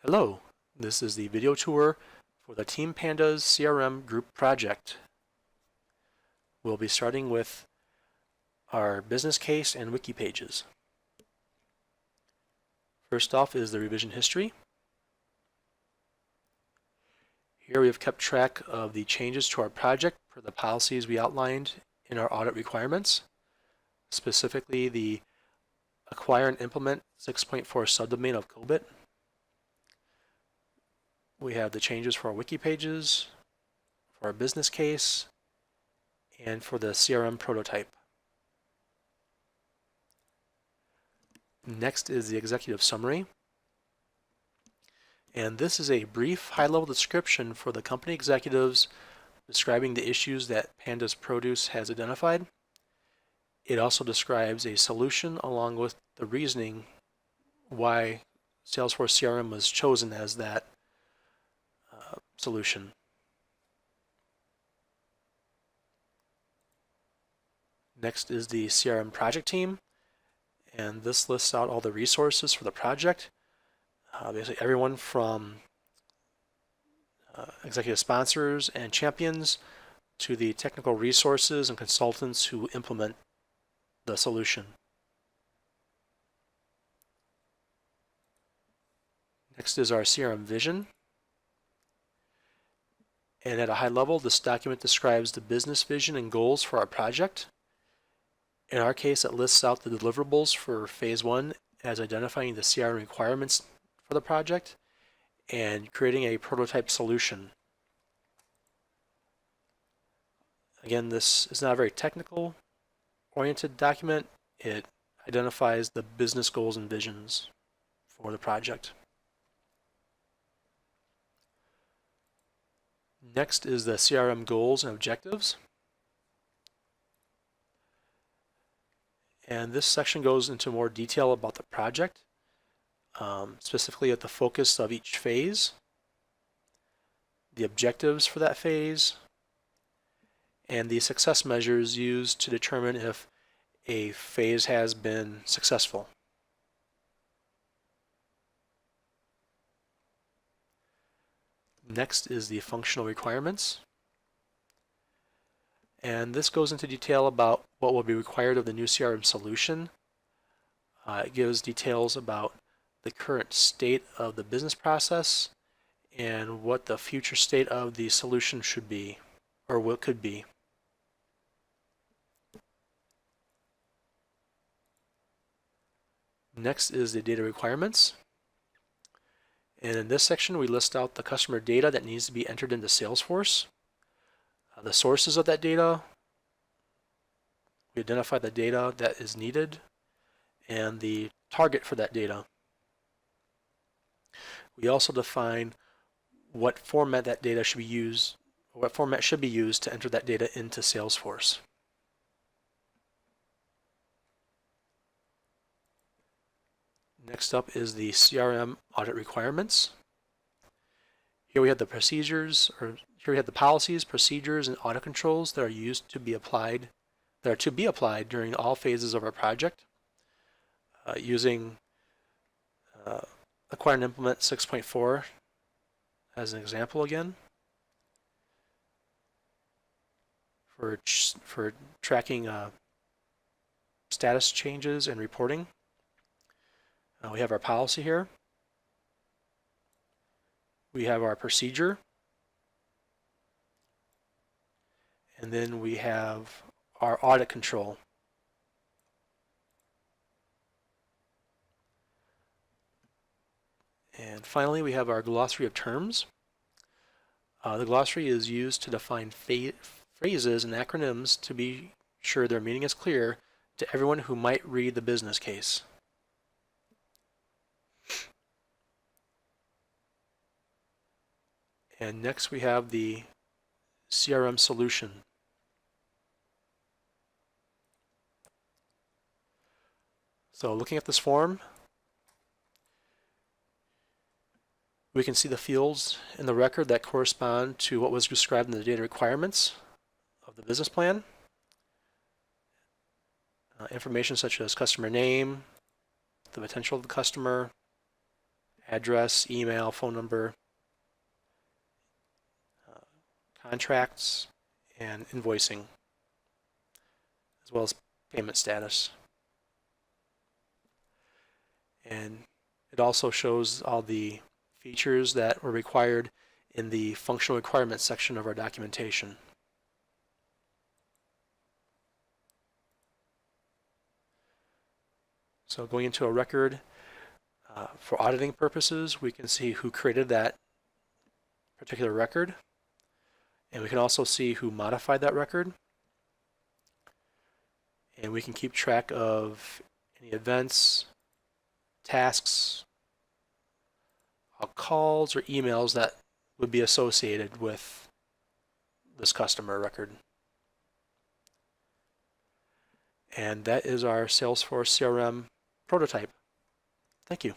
Hello, this is the video tour for the Team Panda's CRM group project. We'll be starting with our business case and wiki pages. First off is the revision history. Here we have kept track of the changes to our project per the policies we outlined in our audit requirements, specifically the Acquire and Implement 6.4 subdomain of COBIT. We have the changes for our wiki pages, for our business case, and for the CRM prototype. Next is the executive summary. And this is a brief high-level description for the company executives describing the issues that Panda's Produce has identified. It also describes a solution along with the reasoning why Salesforce CRM was chosen as that solution. Next is the CRM project team, and this lists out all the resources for the project. Basically everyone from executive sponsors and champions to the technical resources and consultants who implement the solution. Next is our CRM vision. And at a high level, this document describes the business vision and goals for our project. In our case, it lists out the deliverables for phase 1 as identifying the CRM requirements for the project and creating a prototype solution. Again, this is not a very technical oriented document. It identifies the business goals and visions for the project. Next is the CRM goals and objectives. And this section goes into more detail about the project, specifically at the focus of each phase, the objectives for that phase, and the success measures used to determine if a phase has been successful. Next is the functional requirements. And this goes into detail about what will be required of the new CRM solution. It gives details about the current state of the business process and what the future state of the solution should be, or what could be. Next is the data requirements. And in this section, we list out the customer data that needs to be entered into Salesforce. The sources of that data, we identify the data that is needed, and the target for that data. We also define what format that data should be used, or what format should be used to enter that data into Salesforce. Next up is the CRM audit requirements. Here we have the procedures, or here we have the policies, procedures, and audit controls that are used to be applied, during all phases of our project, using Acquire and Implement 6.4 as an example again for tracking status changes and reporting. We have our policy here. We have our procedure. And then we have our audit control. And finally, we have our glossary of terms. The glossary is used to define phrases and acronyms to be sure their meaning is clear to everyone who might read the business case. And next we have the CRM solution. So looking at this form, we can see the fields in the record that correspond to what was described in the data requirements of the business plan. Information such as customer name, the potential of the customer, address, email, phone number, contracts, and invoicing, as well as payment status. And it also shows all the features that were required in the functional requirements section of our documentation. So going into a record, for auditing purposes, we can see who created that particular record, and we can also see who modified that record, and we can keep track of any events, tasks, calls, or emails that would be associated with this customer record. And that is our Salesforce CRM prototype. Thank you.